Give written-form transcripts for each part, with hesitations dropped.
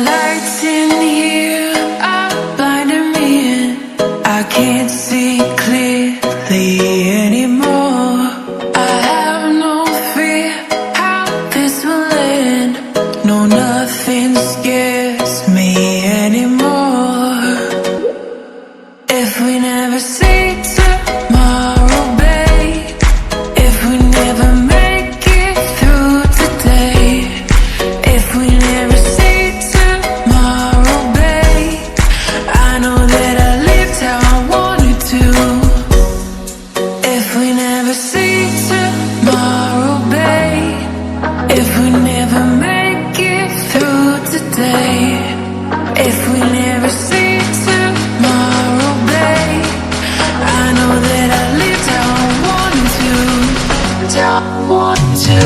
lights in here are blinding me in. I can't see clearly anymore. I have no fear how this will end. No, nothing scares me anymore. If we never see tomorrow, babe, if we never make it through today, if we never see tomorrow, babe, I know that I lived how I wanted to. If we never see tomorrow, babe, if we never make it through today, if we never see tomorrow, babe, I know that I lived how I wanted to. Don't want to.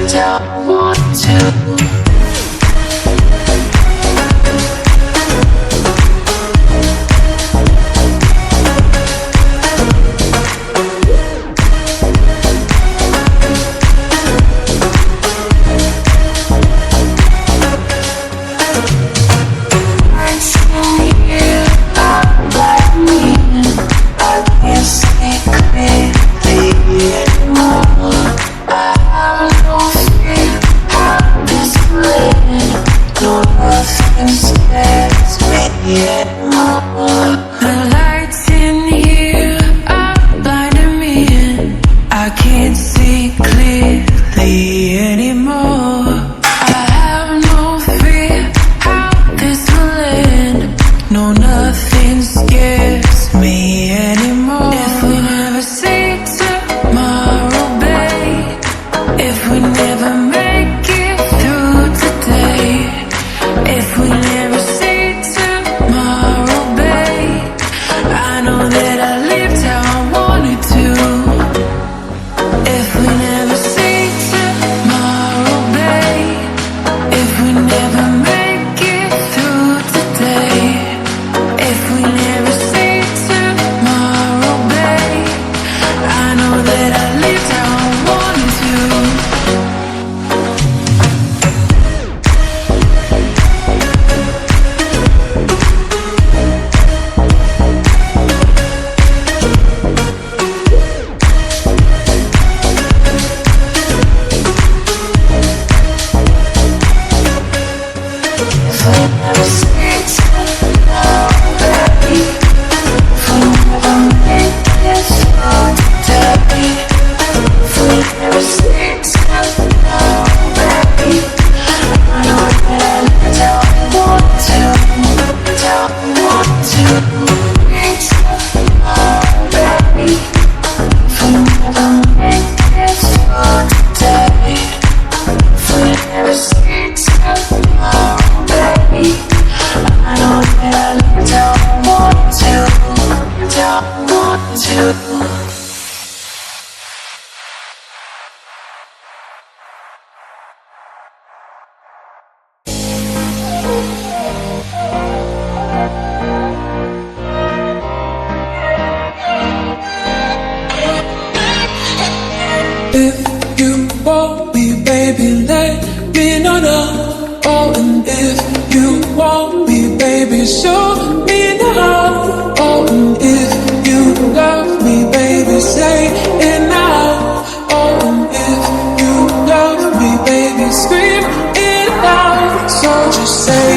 Don't want to. The lights in here are blinding me in. I can't see clearly anymore. I have no fear how this will end. No, nothing scares me anymore. If we never see tomorrow, babe, if we never make it through today, if we never see tomorrow, babe, I know that I lived how I wanted to. If we never see tomorrow, babe, if we never make it through today, if we never see tomorrow, babe, I know that I lived how I wanted to. If you want me, baby, let me know now. Oh, and if you want me, baby, show me now. Oh, and if you love me, baby, say it now. Oh, and if you love me, baby, scream it out. So just say